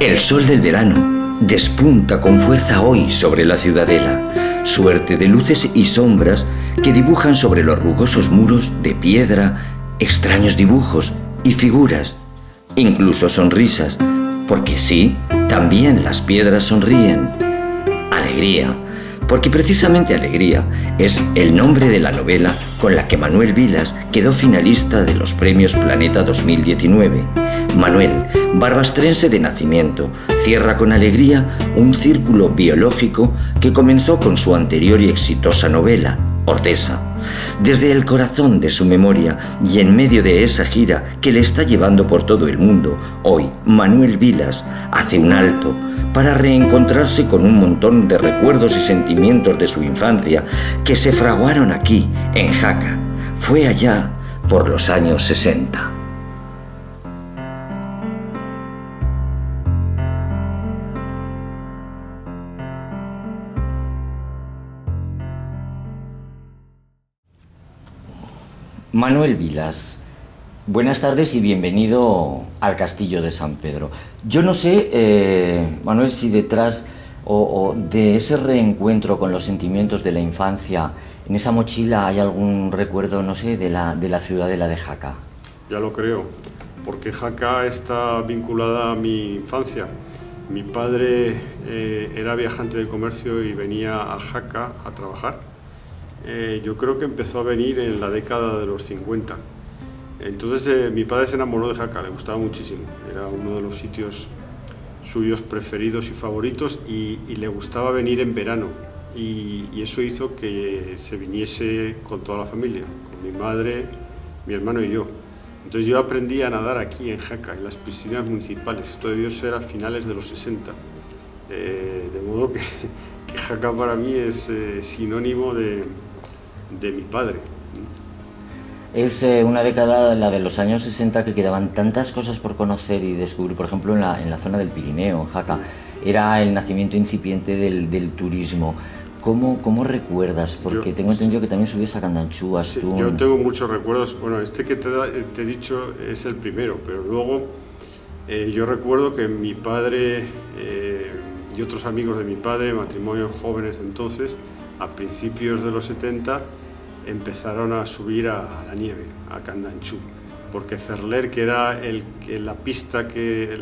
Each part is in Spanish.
El sol del verano despunta con fuerza hoy sobre la ciudadela, suerte de luces y sombras que dibujan sobre los rugosos muros de piedra extraños dibujos y figuras, incluso sonrisas, porque sí, también las piedras sonríen. Alegría, porque precisamente Alegría es el nombre de la novela con la que Manuel Vilas quedó finalista de los Premios Planeta 2019. Manuel, barbastrense de nacimiento, cierra con alegría un círculo biológico que comenzó con su anterior y exitosa novela, Ordesa. Desde el corazón de su memoria y en medio de esa gira que le está llevando por todo el mundo, hoy Manuel Vilas hace un alto para reencontrarse con un montón de recuerdos y sentimientos de su infancia que se fraguaron aquí, en Jaca. Fue allá por los años 60. Manuel Vilas, buenas tardes y bienvenido al Castillo de San Pedro. Yo no sé, Manuel, si detrás o de ese reencuentro con los sentimientos de la infancia, en esa mochila hay algún recuerdo, no sé, de la ciudadela de Jaca. Ya lo creo, porque Jaca está vinculada a mi infancia. Mi padre era viajante de comercio y venía a Jaca a trabajar. Yo creo que empezó a venir en la década de los 50. Entonces mi padre se enamoró de Jaca, le gustaba muchísimo. Era uno de los sitios suyos preferidos y favoritos y le gustaba venir en verano. Y eso hizo que se viniese con toda la familia, con mi madre, mi hermano y yo. Entonces yo aprendí a nadar aquí en Jaca, en las piscinas municipales. Esto debió ser a finales de los 60. De modo que Jaca para mí es sinónimo de mi padre. Es una década, la de los años 60, que quedaban tantas cosas por conocer y descubrir. Por ejemplo, en la zona del Pirineo, en Jaca, era el nacimiento incipiente del turismo. ¿Cómo recuerdas? Porque tengo entendido que también subías a Candanchú, a Astún. Sí, yo tengo muchos recuerdos. Bueno, este que te he dicho es el primero, pero luego yo recuerdo que mi padre y otros amigos de mi padre, matrimonios jóvenes entonces, a principios de los 70, empezaron a subir a la nieve, a Candanchú, porque Cerler, que era la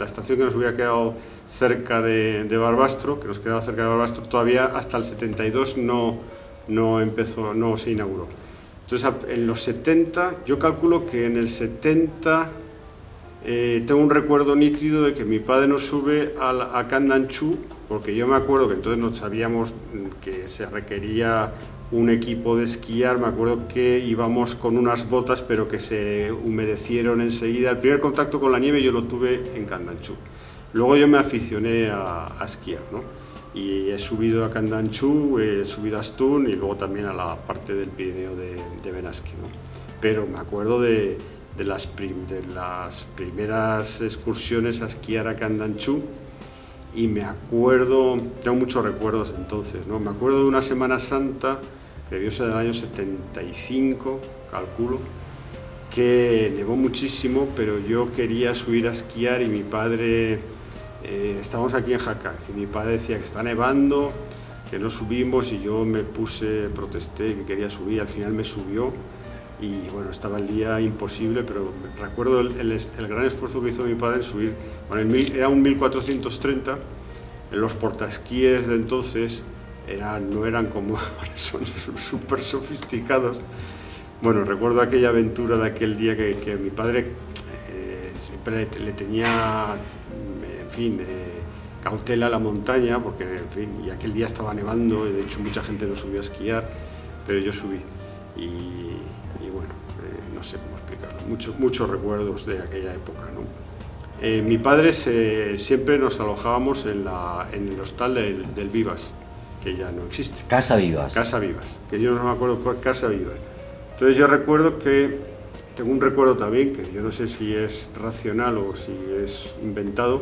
estación que nos hubiera quedado cerca de Barbastro, que nos quedaba cerca de Barbastro, todavía hasta el 72 no se inauguró. Entonces, en los 70, yo calculo que en el 70 tengo un recuerdo nítido de que mi padre nos sube a Candanchú, porque yo me acuerdo que entonces no sabíamos que se requería un equipo de esquiar. Me acuerdo que íbamos con unas botas pero que se humedecieron enseguida. El primer contacto con la nieve yo lo tuve en Candanchú. Luego yo me aficioné a esquiar, ¿no? Y he subido a Candanchú, he subido a Astún y luego también a la parte del Pirineo de Benasque, ¿no? Pero me acuerdo de las primeras excursiones a esquiar a Candanchú. Y me acuerdo, tengo muchos recuerdos entonces, ¿no? Me acuerdo de una Semana Santa, que debió ser del año 75, calculo, que nevó muchísimo, pero yo quería subir a esquiar y mi padre, estábamos aquí en Jaca, y mi padre decía que está nevando, que no subimos, y yo protesté que quería subir, al final me subió, y bueno, estaba el día imposible, pero recuerdo el gran esfuerzo que hizo mi padre en subir. Bueno, era un 1430, los portaesquíes de entonces no eran como ahora, son súper sofisticados. Bueno, recuerdo aquella aventura de aquel día que mi padre siempre le tenía, en fin, cautela a la montaña, porque, en fin, y aquel día estaba nevando, y de hecho mucha gente no subió a esquiar, pero yo subí. Y bueno, no sé cómo explicarlo, muchos recuerdos de aquella época, ¿no? Mi padre siempre nos alojábamos en el hostal del Vivas, que ya no existe. Casa Vivas. Casa Vivas, que yo no me acuerdo cuál, Casa Vivas. Entonces yo recuerdo tengo un recuerdo también, que yo no sé si es racional o si es inventado,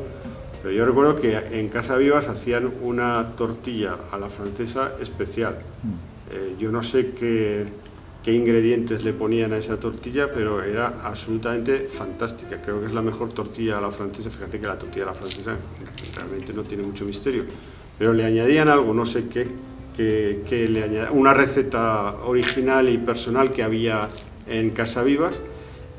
pero yo recuerdo que en Casa Vivas hacían una tortilla a la francesa especial. Yo no sé qué qué ingredientes le ponían a esa tortilla, pero era absolutamente fantástica. Creo que es la mejor tortilla a la francesa. Fíjate que la tortilla a la francesa realmente no tiene mucho misterio, pero le añadían algo, no sé qué, que le añadían, una receta original y personal que había en Casavivas,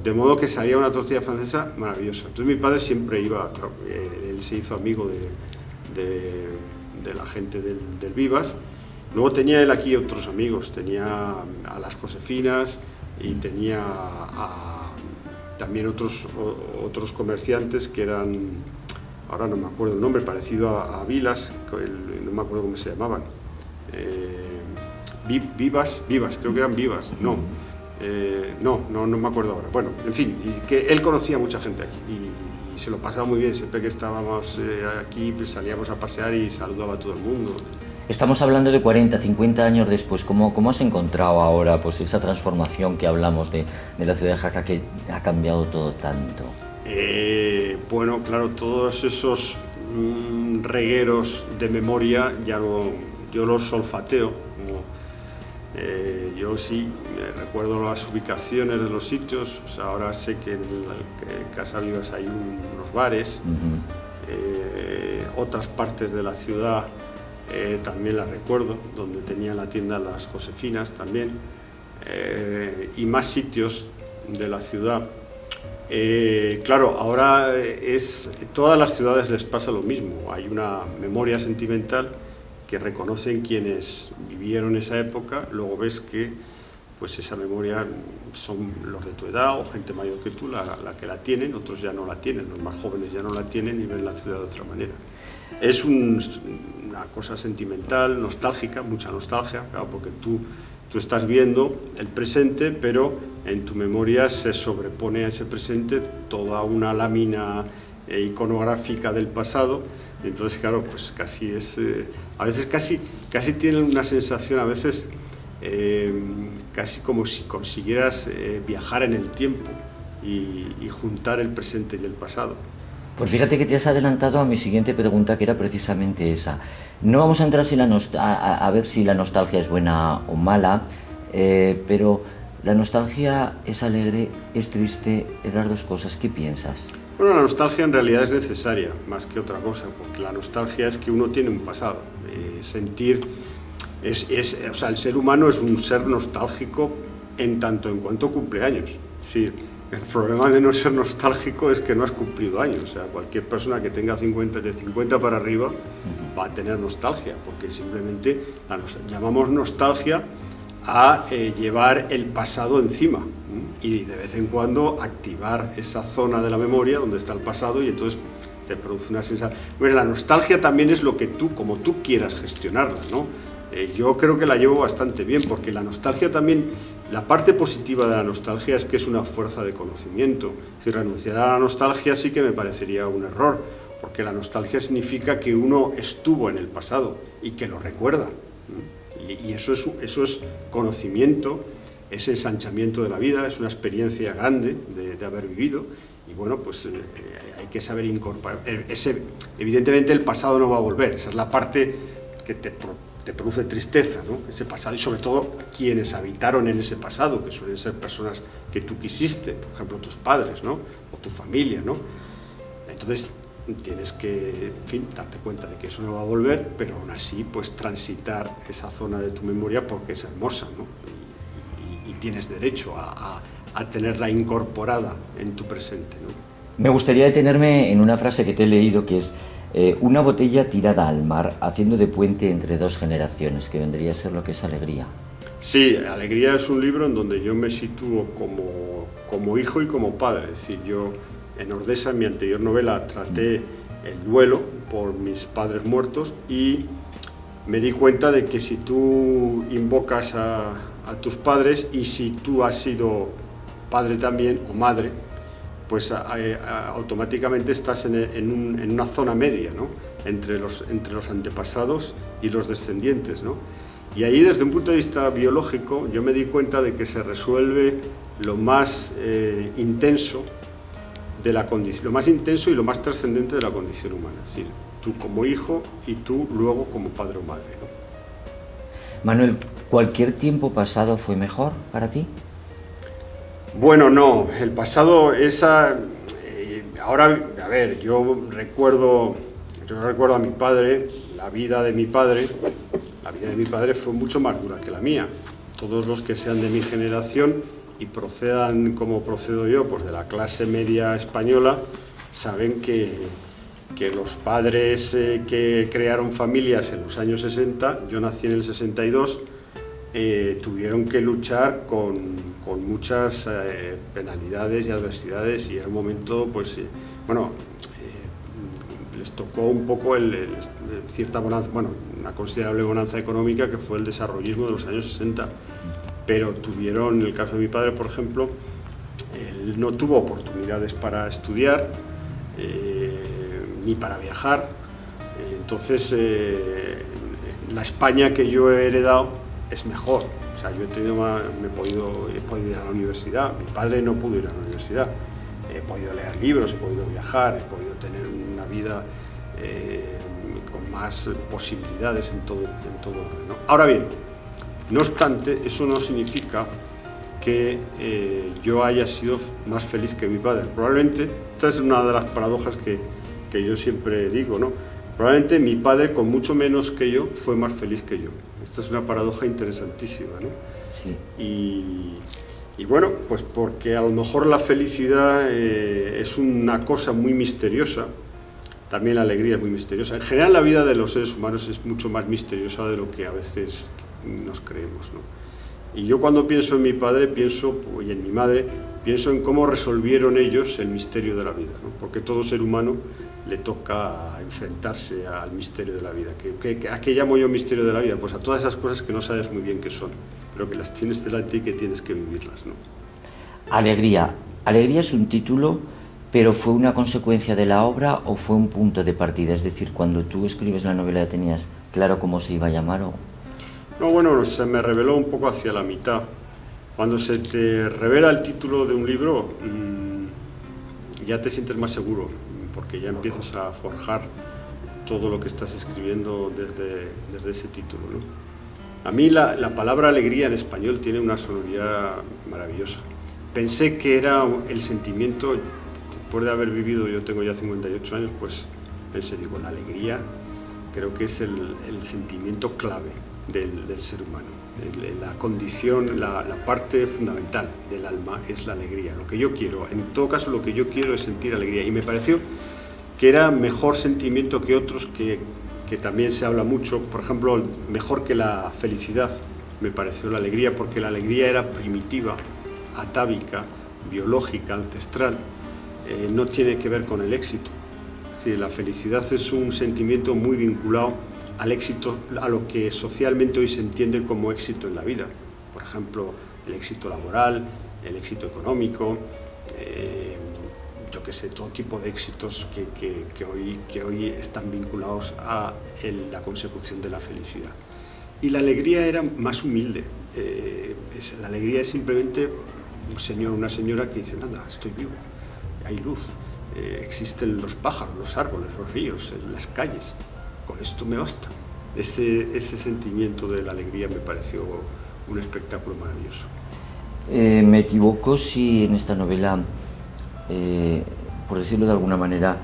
de modo que salía una tortilla francesa maravillosa. Entonces mi padre siempre iba, claro, él se hizo amigo de la gente del Vivas. Luego tenía él aquí otros amigos, tenía a las Josefinas y tenía también otros comerciantes que eran, ahora no me acuerdo el nombre, parecido a Vilas, no me acuerdo cómo se llamaban, Vivas, creo que eran Vivas, no me acuerdo ahora. Bueno, en fin, y que él conocía a mucha gente aquí y se lo pasaba muy bien, siempre que estábamos aquí pues salíamos a pasear y saludaba a todo el mundo. Estamos hablando de 40, 50 años después. ¿Cómo has encontrado ahora pues esa transformación que hablamos de la ciudad de Jaca, que ha cambiado todo tanto? Bueno, claro, todos esos regueros de memoria yo los olfateo. Yo sí recuerdo las ubicaciones de los sitios. O sea, ahora sé que en Casavivas hay unos bares. Otras partes de la ciudad también las recuerdo, donde tenía la tienda Las Josefinas también, y más sitios de la ciudad. Claro, ahora todas las ciudades les pasa lo mismo, hay una memoria sentimental que reconocen quienes vivieron esa época, luego ves que pues esa memoria son los de tu edad o gente mayor que tú la que la tienen, otros ya no la tienen, los más jóvenes ya no la tienen y ven la ciudad de otra manera. Es una cosa sentimental, nostálgica, mucha nostalgia, claro, porque tú estás viendo el presente, pero en tu memoria se sobrepone a ese presente toda una lámina iconográfica del pasado. Entonces, claro, pues casi es... a veces casi tienen una sensación, a veces casi como si consiguieras viajar en el tiempo y juntar el presente y el pasado. Pues fíjate que te has adelantado a mi siguiente pregunta, que era precisamente esa. No vamos a entrar a ver si la nostalgia es buena o mala, pero la nostalgia es alegre, es triste, es las dos cosas. ¿Qué piensas? Bueno, la nostalgia en realidad es necesaria, más que otra cosa, porque la nostalgia es que uno tiene un pasado. Sentir... o sea, el ser humano es un ser nostálgico en tanto en cuanto cumple años. Es decir, el problema de no ser nostálgico es que no has cumplido años. O sea, cualquier persona que tenga de 50 para arriba va a tener nostalgia, porque simplemente llamamos nostalgia a llevar el pasado encima y de vez en cuando activar esa zona de la memoria donde está el pasado y entonces te produce una sensación. Bueno, la nostalgia también es lo que como tú quieras gestionarla, ¿no? Yo creo que la llevo bastante bien, porque la nostalgia también, la parte positiva de la nostalgia es que es una fuerza de conocimiento. Si renunciara a la nostalgia sí que me parecería un error, porque la nostalgia significa que uno estuvo en el pasado y que lo recuerda. Y eso es conocimiento, es ensanchamiento de la vida, es una experiencia grande de haber vivido. Y bueno, pues hay que saber incorporar. Evidentemente el pasado no va a volver, esa es la parte que te produce tristeza, ¿no? Ese pasado, y sobre todo quienes habitaron en ese pasado, que suelen ser personas que tú quisiste, por ejemplo tus padres, ¿no? O tu familia, ¿no? Entonces tienes que, en fin, darte cuenta de que eso no va a volver, pero aún así pues transitar esa zona de tu memoria porque es hermosa, ¿no? Y tienes derecho a tenerla incorporada en tu presente, ¿no? Me gustaría detenerme en una frase que te he leído, que es una botella tirada al mar, haciendo de puente entre dos generaciones, que vendría a ser lo que es Alegría. Sí, Alegría es un libro en donde yo me sitúo como hijo y como padre. Es decir, yo en Ordesa, en mi anterior novela, traté el duelo por mis padres muertos y me di cuenta de que si tú invocas a tus padres y si tú has sido padre también o madre, pues automáticamente estás en una zona media, ¿no? entre los antepasados y los descendientes, ¿no? Y ahí, desde un punto de vista biológico, yo me di cuenta de que se resuelve lo más intenso de la condición, lo más intenso y lo más trascendente de la condición humana, es decir, tú como hijo y tú luego como padre o madre, ¿no? Manuel, ¿Cualquier tiempo pasado fue mejor para ti? Bueno, no, el pasado, ahora, a ver, yo recuerdo a mi padre, la vida de mi padre fue mucho más dura que la mía. Todos los que sean de mi generación y procedan como procedo yo, pues de la clase media española, saben que los padres que crearon familias en los años 60, yo nací en el 62, tuvieron que luchar con muchas penalidades y adversidades, y era un momento, pues, les tocó un poco cierta bonanza, una considerable bonanza económica, que fue el desarrollismo de los años 60, pero tuvieron, en el caso de mi padre, por ejemplo, él no tuvo oportunidades para estudiar, ni para viajar, entonces la España que yo he heredado es mejor. O sea, yo he podido ir a la universidad, mi padre no pudo ir a la universidad, he podido leer libros, he podido viajar, he podido tener una vida con más posibilidades en todo orden, ¿no? Ahora bien, no obstante, eso no significa que yo haya sido más feliz que mi padre. Probablemente, esta es una de las paradojas que yo siempre digo, ¿no? Probablemente mi padre, con mucho menos que yo, fue más feliz que yo. Esta es una paradoja interesantísima, ¿no? Sí. Y bueno, pues porque a lo mejor la felicidad es una cosa muy misteriosa, también la alegría es muy misteriosa. En general, la vida de los seres humanos es mucho más misteriosa de lo que a veces nos creemos, ¿no? Y yo, cuando pienso en mi padre y en mi madre, pienso en cómo resolvieron ellos el misterio de la vida, ¿no? Porque todo ser humano le toca enfrentarse al misterio de la vida. ¿A qué llamo yo misterio de la vida? Pues a todas esas cosas que no sabes muy bien qué son, pero que las tienes delante y que tienes que vivirlas, ¿no? Alegría. Alegría es un título, pero ¿fue una consecuencia de la obra o fue un punto de partida? Es decir, cuando tú escribes la novela, ¿tenías claro cómo se iba a llamar? No, bueno, se me reveló un poco hacia la mitad. Cuando se te revela el título de un libro, ya te sientes más seguro, porque ya empiezas a forjar todo lo que estás escribiendo desde ese título, ¿no? A mí la palabra alegría en español tiene una sonoridad maravillosa. Pensé que era el sentimiento, después de haber vivido, yo tengo ya 58 años, pues pensé, digo, la alegría creo que es el sentimiento clave del ser humano. La condición, la parte fundamental del alma es la alegría. Lo que yo quiero, en todo caso, lo que yo quiero es sentir alegría. Y me pareció que era mejor sentimiento que otros que también se habla mucho. Por ejemplo, mejor que la felicidad me pareció la alegría, porque la alegría era primitiva, atávica, biológica, ancestral. No tiene que ver con el éxito. Es decir, la felicidad es un sentimiento muy vinculado al éxito, a lo que socialmente hoy se entiende como éxito en la vida. Por ejemplo, el éxito laboral, el éxito económico, yo qué sé, todo tipo de éxitos que hoy están vinculados a la consecución de la felicidad. Y la alegría era más humilde. La alegría es simplemente un señor o una señora que dice, nada, estoy vivo, hay luz, existen los pájaros, los árboles, los ríos, las calles. Con esto me basta. Ese sentimiento de la alegría me pareció un espectáculo maravilloso. ¿Me equivoco si en esta novela, por decirlo de alguna manera,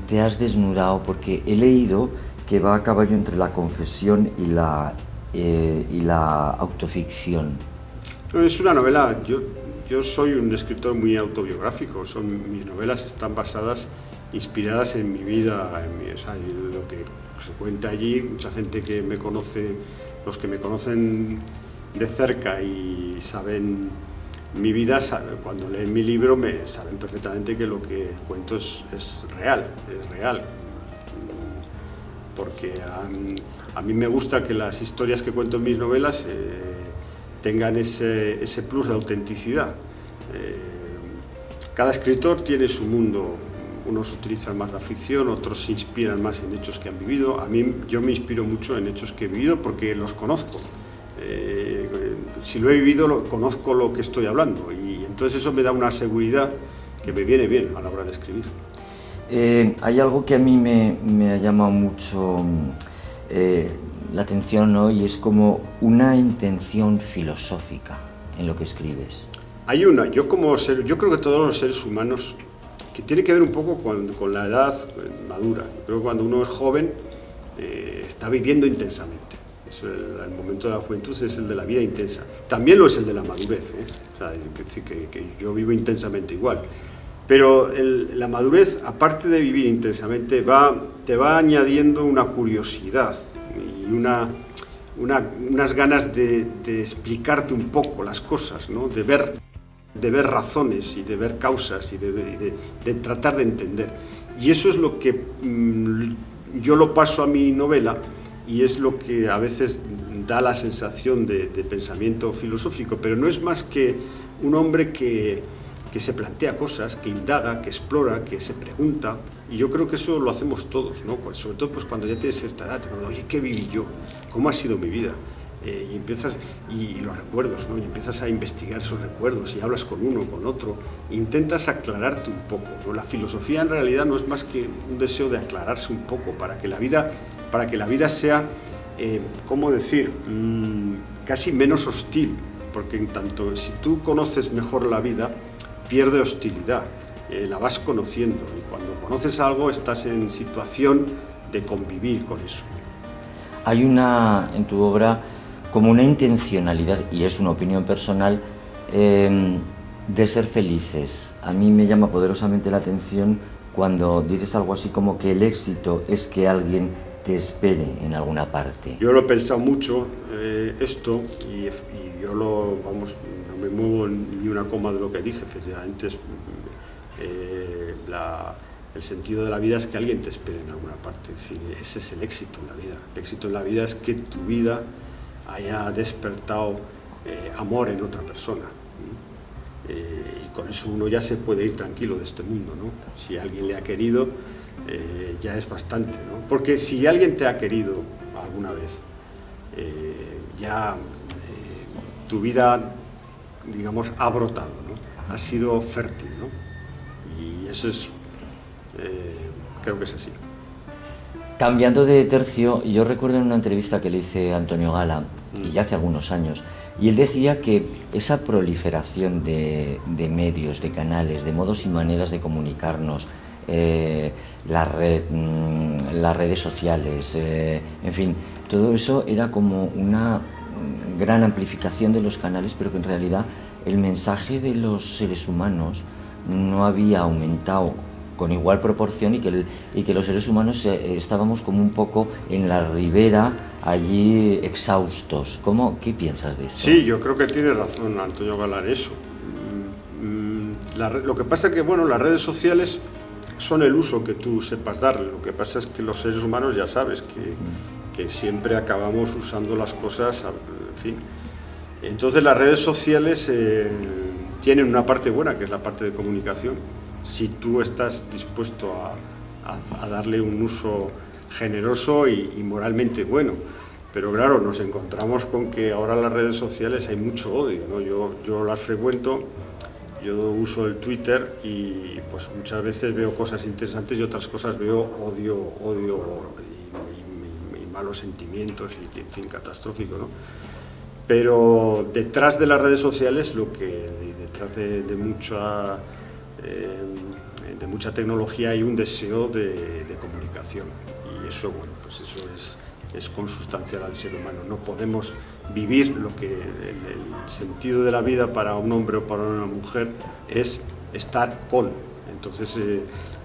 te has desnudado? Porque he leído que va a caballo entre la confesión y la autoficción. No, es una novela. Yo soy un escritor muy autobiográfico. Mis novelas están inspiradas en mi vida, lo que se cuenta allí. Mucha gente que me conoce, los que me conocen de cerca y saben mi vida, cuando leen mi libro saben perfectamente que lo que cuento es real, porque a mí me gusta que las historias que cuento en mis novelas tengan ese plus de autenticidad. Cada escritor tiene su mundo. Unos utilizan más la ficción, otros se inspiran más en hechos que han vivido. Yo me inspiro mucho en hechos que he vivido porque los conozco. Si lo he vivido, conozco lo que estoy hablando, y entonces eso me da una seguridad que me viene bien a la hora de escribir. Hay algo que a mí me ha llamado mucho la atención, ¿no? Y es como una intención filosófica en lo que escribes. Hay una, yo creo que todos los seres humanos, que tiene que ver un poco con la edad madura. Yo creo que cuando uno es joven está viviendo intensamente. El momento de la juventud es el de la vida intensa. También lo es el de la madurez, ¿eh? O sea, que yo vivo intensamente igual. Pero la madurez, aparte de vivir intensamente, te va añadiendo una curiosidad y unas ganas de explicarte un poco las cosas, ¿no? De ver razones y de ver causas y de tratar de entender. Y eso es lo que yo lo paso a mi novela, y es lo que a veces da la sensación de pensamiento filosófico, pero no es más que un hombre que se plantea cosas, que indaga, que explora, que se pregunta, y yo creo que eso lo hacemos todos, ¿no? Pues sobre todo pues cuando ya tienes cierta edad, oye, ¿qué viví yo? ¿Cómo ha sido mi vida? Y empiezas, y los recuerdos, ¿no? Y empiezas a investigar esos recuerdos y hablas con uno, con otro, intentas aclararte un poco, ¿no? La filosofía en realidad no es más que un deseo de aclararse un poco para que la vida sea, ¿cómo decir?, casi menos hostil, porque en tanto si tú conoces mejor la vida, pierde hostilidad, la vas conociendo, y cuando conoces algo estás en situación de convivir con eso. Hay en tu obra como una intencionalidad, y es una opinión personal, de ser felices. A mí me llama poderosamente la atención cuando dices algo así como que el éxito es que alguien te espere en alguna parte. Yo lo he pensado mucho, esto, y yo no me muevo ni una coma de lo que dije. Efectivamente, el sentido de la vida es que alguien te espere en alguna parte. Es decir, ese es el éxito en la vida. El éxito en la vida es que tu vida haya despertado amor en otra persona. Y con eso uno ya se puede ir tranquilo de este mundo, ¿no? Si alguien le ha querido, ya es bastante, ¿no? Porque si alguien te ha querido alguna vez, tu vida, digamos, ha brotado, ¿no? Ha sido fértil, ¿no? Y eso es, creo que es así. Cambiando de tercio, yo recuerdo en una entrevista que le hice a Antonio Gala, y ya hace algunos años, y él decía que esa proliferación de medios, de canales, de modos y maneras de comunicarnos, las redes sociales, en fin, todo eso era como una gran amplificación de los canales, pero que en realidad el mensaje de los seres humanos no había aumentado con igual proporción, y que los seres humanos estábamos como un poco en la ribera, allí exhaustos. ¿Qué piensas de esto? Sí, yo creo que tiene razón Antonio Galán eso. Lo que pasa es que, bueno, las redes sociales son el uso que tú sepas darle. Lo que pasa es que los seres humanos ya sabes que siempre acabamos usando las cosas, en fin. Entonces las redes sociales tienen una parte buena, que es la parte de comunicación. Si tú estás dispuesto a darle un uso generoso y moralmente bueno. Pero claro, nos encontramos con que ahora en las redes sociales hay mucho odio, ¿no? Yo las frecuento, yo uso el Twitter y pues muchas veces veo cosas interesantes y otras cosas veo odio y malos sentimientos y, en fin, catastrófico, ¿no? Pero detrás de las redes sociales, detrás de mucha tecnología hay un deseo de comunicación, y eso, bueno, pues eso es consustancial al ser humano. No podemos vivir lo que el sentido de la vida para un hombre o para una mujer es estar con. Entonces,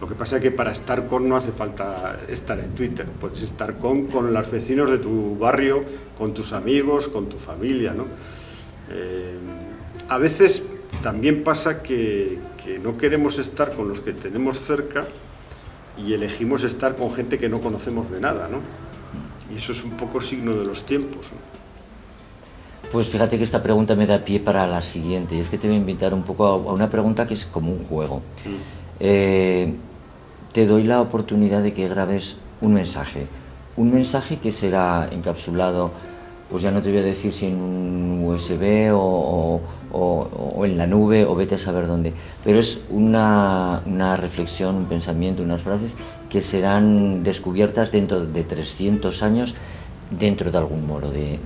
lo que pasa es que para estar con no hace falta estar en Twitter, puedes estar con los vecinos de tu barrio, con tus amigos, con tu familia, ¿no? A veces también pasa que no queremos estar con los que tenemos cerca y elegimos estar con gente que no conocemos de nada, ¿no? Y eso es un poco signo de los tiempos, ¿no? Pues fíjate que esta pregunta me da pie para la siguiente, y es que te voy a invitar un poco a una pregunta que es como un juego. Te doy la oportunidad de que grabes un mensaje que será encapsulado, pues ya no te voy a decir si en un USB o en la nube, o vete a saber dónde, pero es una reflexión, un pensamiento, unas frases que serán descubiertas dentro de 300 años dentro de algún muro, de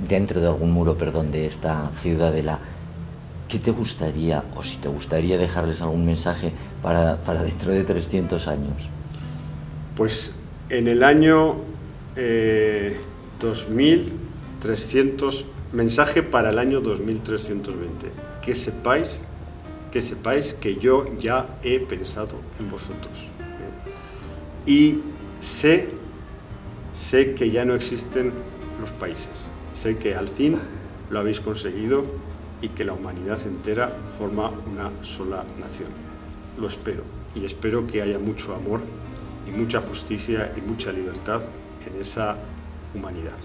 esta ciudadela, ¿qué te gustaría, o si te gustaría dejarles algún mensaje para dentro de 300 años? Pues en el año 2300, mensaje para el año 2320, que sepáis que yo ya he pensado en vosotros. Y sé que ya no existen los países, sé que al fin lo habéis conseguido y que la humanidad entera forma una sola nación. Lo espero, y espero que haya mucho amor y mucha justicia y mucha libertad en esa humanidad.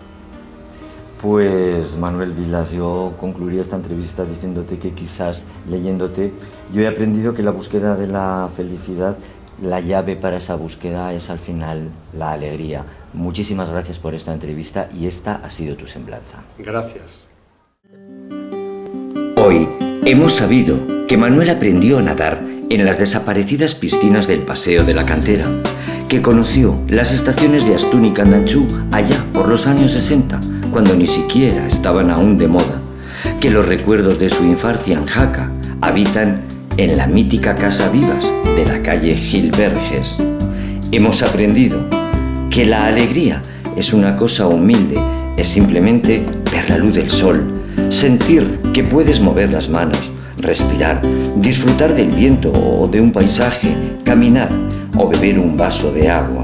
Pues Manuel Vilas, yo concluiría esta entrevista diciéndote que quizás leyéndote, yo he aprendido que la búsqueda de la felicidad, la llave para esa búsqueda es al final la alegría. Muchísimas gracias por esta entrevista y esta ha sido tu semblanza. Gracias. Hoy hemos sabido que Manuel aprendió a nadar en las desaparecidas piscinas del Paseo de la Cantera, que conoció las estaciones de Astún y Candanchú allá por los años 60, cuando ni siquiera estaban aún de moda, que los recuerdos de su infancia en Jaca habitan en la mítica Casa Vivas de la calle Gilberges. Hemos aprendido que la alegría es una cosa humilde, es simplemente ver la luz del sol, sentir que puedes mover las manos, respirar, disfrutar del viento o de un paisaje, caminar o beber un vaso de agua.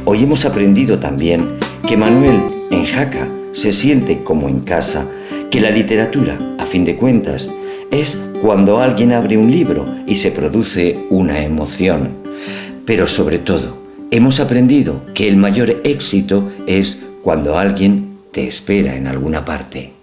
Hoy hemos aprendido también que Manuel en Jaca se siente como en casa, que la literatura, a fin de cuentas, es cuando alguien abre un libro y se produce una emoción. Pero sobre todo, hemos aprendido que el mayor éxito es cuando alguien te espera en alguna parte.